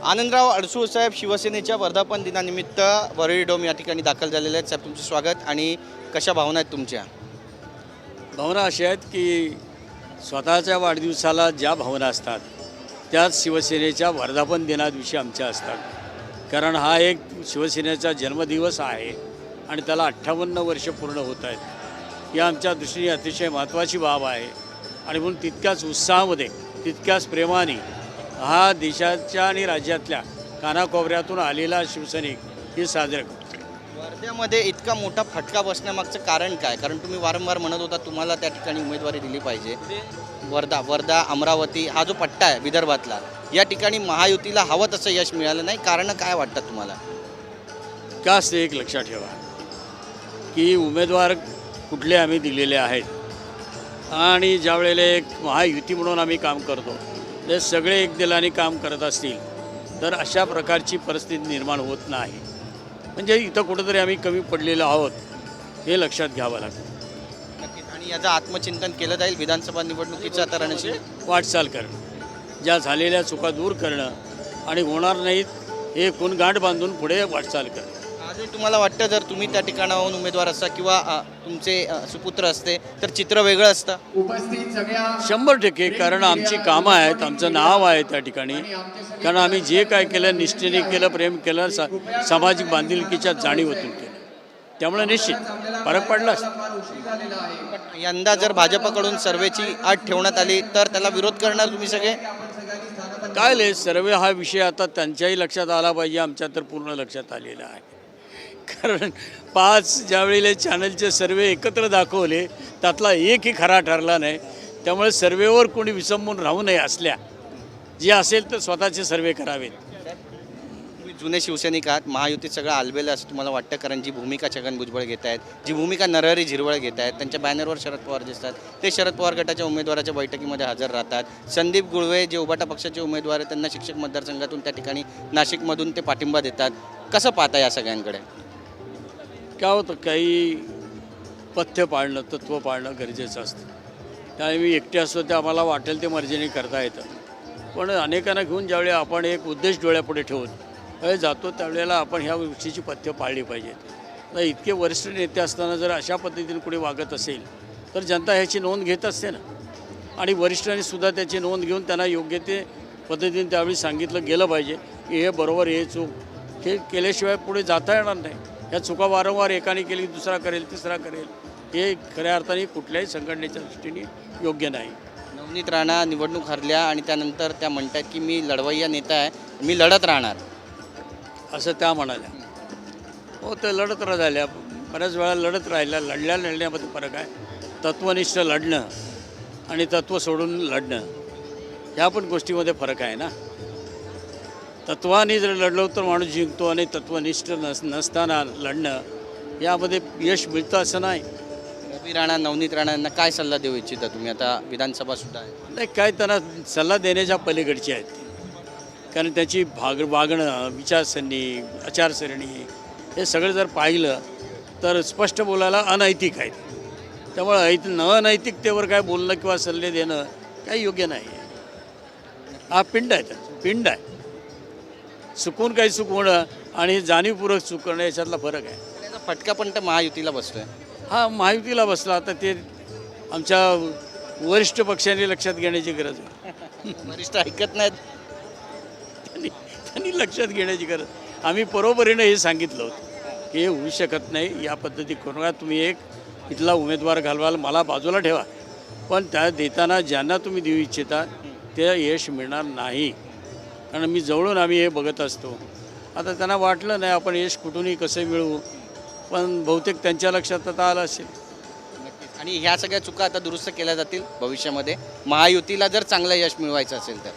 आनंदराव अडसूळ साहेब शिवसेनेच्या वर्धापन दिनानिमित्त वरळी डोम या ठिकाणी दाखल झालेले आहेत. साहेब तुमचं स्वागत. आणि कशा भावना आहेत तुमच्या? भावना अशा आहेत की स्वतःच्या वाढदिवसाला ज्या भावना असतात त्याच शिवसेनेच्या वर्धापन दिनादिवशी आमच्या असतात. कारण हा एक शिवसेनेचा जन्मदिवस आहे आणि त्याला 58 वर्ष पूर्ण होत आहेत. ही आमच्या दृष्टीने अतिशय महत्त्वाची बाब आहे आणि म्हणून तितक्याच उत्साहामध्ये तितक्याच प्रेमाने हा देशाच्या आणि राज्यातल्या कानाकोपऱ्यातून आलेला शिवसैनिक हे साजरे करतो. वर्ध्यामध्ये इतका मोठा फटका बसण्यामागचं कारण काय? कारण तुम्ही वारंवार म्हणत होता तुम्हाला त्या ठिकाणी उमेदवारी दिली पाहिजे. वर्धा अमरावती हा जो पट्टा आहे विदर्भातला, या ठिकाणी महायुतीला हवं तसं यश मिळालं नाही. कारण काय वाटतं तुम्हाला? कास एक लक्षात ठेवा की उमेदवार कुठले आम्ही दिलेले आहेत आणि ज्या वेळेला एक महायुती म्हणून आम्ही काम करतो ते सगळे एक दिलाने काम करत असतील तर अशा प्रकारची परिस्थिती निर्माण होत नाही. म्हणजे इथं कुठंतरी आम्ही कमी पडलेलो आहोत हे लक्षात घ्यावं लागतं. नक्कीच. आणि याचं आत्मचिंतन केलं जाईल विधानसभा निवडणुकीच्या तराण्याची वाटचाल करणं, ज्या झालेल्या चुका दूर करणं आणि होणार नाहीत हे गुणगांठ बांधून पुढे वाटचाल करणं. आजही तुम्हाला वाटतं जर तुम्ही त्या ठिकाणाहून उमेदवार असता किंवा तुमचे सुपुत्र असते तर चित्र वेगळं असतं? 100%. कारण आमची कामं आहेत, आमचं नाव आहे त्या ठिकाणी. कारण आम्ही जे काय केलं निष्ठेने केलं, प्रेम केलं, सामाजिक बांधिलकीच्या जाणीवेतून केलं. त्यामुळे निश्चित फरक पडला असता. यंदा जर भाजपकडून सर्वेची अट ठेवण्यात आली तर त्याला विरोध करणार तुम्ही सगळे? काय सर्वे हा विषय आता त्यांच्याही लक्षात आला पाहिजे, आमच्या तर पूर्ण लक्षात आलेला आहे. कारण 5 ज्यावेळेला चॅनलचे सर्वे एकत्र दाखवले त्यातला एकही खरा ठरला नाही. त्यामुळे सर्वेवर कोणी विसंबून राहू नये. असल्या जे असेल तर स्वतःचे सर्वे करावेत. तुम्ही जुने शिवसैनिक आहात, महायुतीत सगळं आलबेलं असं तुम्हाला वाटतं? कारण जी भूमिका छगन भुजबळ घेत आहेत, जी भूमिका नरहरी झिरवळ घेत आहेत, त्यांच्या बॅनरवर शरद पवार दिसतात, ते शरद पवार गटाच्या उमेदवाराच्या बैठकीमध्ये हजर राहतात. संदीप गुळवे जे उबाटा पक्षाचे उमेदवार आहेत त्यांना शिक्षक मतदारसंघातून त्या ठिकाणी नाशिकमधून ते पाठिंबा देतात. कसं पाहता या सगळ्यांकडे? काय होतं, काही पथ्य पाळणं, तत्त्व पाळणं गरजेचं असतं. त्यामुळे मी एकटे असतो ते आम्हाला वाटेल ते मर्जीने करता येतं. पण अनेकांना घेऊन ज्यावेळी आपण एक उद्देश डोळ्यापुढे ठेवून जातो त्यावेळेला आपण ह्या गोष्टीची पथ्य पाळली पाहिजेत. तर इतके वरिष्ठ नेते असताना जर अशा पद्धतीने कुणी वागत असेल तर जनता ह्याची नोंद घेत असते ना. आणि वरिष्ठांनी सुद्धा त्याची नोंद घेऊन त्यांना योग्य ते पद्धतीने त्यावेळी सांगितलं गेलं पाहिजे की हे बरोबर, हे चूक, हे केल्याशिवाय पुढे जाता येणार नाही. ह्या चुका वारंवार एकाने केली दुसरा करेल तिसरा करेल हे खऱ्या अर्थाने कुठल्याही संघटनेच्या दृष्टीने योग्य नाही. नवनीत राणा निवडणूक हरल्या आणि त्यानंतर त्या म्हणतात की मी लढवय्या नेता आहे, मी लढत राहणार, असं त्या म्हणाल्या. हो, ते लढत राहिल्या, बऱ्याच वेळा लढत राहिल्या. लढण्यामध्ये फरक आहे. तत्वनिष्ठ लढणं आणि तत्त्व सोडून लढणं ह्या पण गोष्टीमध्ये फरक आहे ना. तत्वाने जर लढलो तर माणूस जिंकतो आणि तत्वनिष्ठ नसताना लढणं यामध्ये यश मिळतं असं नाही. रवी राणा, नवनीत राणा यांना काय सल्ला देऊ इच्छिता तुम्ही? आता विधानसभा सुद्धा आहे. नाही, काय त्यांना सल्ला देण्याच्या पलीकडची आहेत ती. कारण त्याची वागणं, विचारसरणी, आचारसरणी हे सगळं जर पाहिलं तर स्पष्ट बोलायला अनैतिक आहेत. त्यामुळे अनैतिकतेवर काय बोलणं किंवा सल्ले देणं काही योग्य नाही आहे. हा पिंड आहे, त्याचा पिंड आहे. चुकून काही चूक होणं आणि जाणीवपूर्वक चूक करणं याच्यातला फरक आहे. त्याचा फटका पण तर महायुतीला बसतोय. हा महायुतीला बसला तर ते आमच्या वरिष्ठ पक्षांनी लक्षात घेण्याची गरज आहे. वरिष्ठ ऐकत नाहीत. त्यांनी लक्षात घेण्याची गरज. आम्ही बरोबरीनं हे सांगितलं होतं की हे होऊ शकत नाही, या पद्धती करू नका. तुम्ही एक इथला उमेदवार घालवाल, मला बाजूला ठेवा, पण त्या देताना ज्यांना तुम्ही देऊ इच्छिता ते यश मिळणार नाही. कारण मी जवळून आम्ही हे बघत असतो. आता त्यांना वाटलं नाही आपण यश कुठूनही कसं मिळवू, पण बहुतेक त्यांच्या लक्षात आता आलं असेल. नक्कीच. आणि ह्या सगळ्या चुका आता दुरुस्त केल्या जातील भविष्यामध्ये महायुतीला जर चांगलं यश मिळवायचं असेल तर?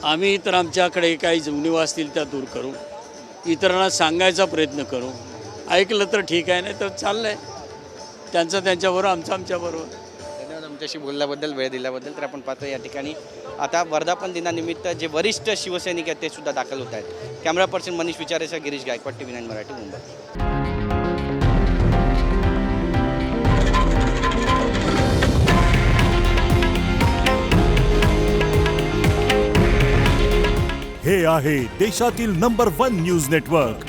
आम्ही तर आमच्याकडे काही जुनीवा असतील त्या दूर करू, इतरांना सांगायचा प्रयत्न करू. ऐकलं तर ठीक आहे, नाही तर चाललं आहे त्यांचं त्यांच्याबरोबर, आमचं आमच्याबरोबर. धन्यवाद आमच्याशी बोलल्याबद्दल, वेळ दिल्याबद्दल. तर आपण पाहतो या ठिकाणी आता वर्धापन दिनानिमित्त जे वरिष्ठ शिवसैनिक आहेत ते सुद्धा दाखल होत आहेत. कॅमेरा पर्सन मनीष विचारेचा, गिरीश गायकवाड, TV9 मराठी, मुंबई. हे आहे देशातील नंबर 1 न्यूज नेटवर्क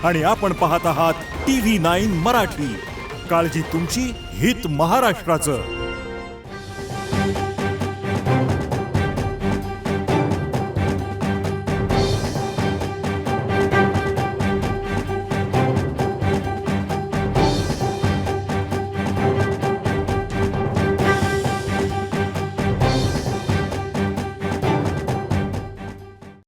आणि आपण पाहत आहात TV9 मराठी. काळजी तुमची, हित महाराष्ट्राचं.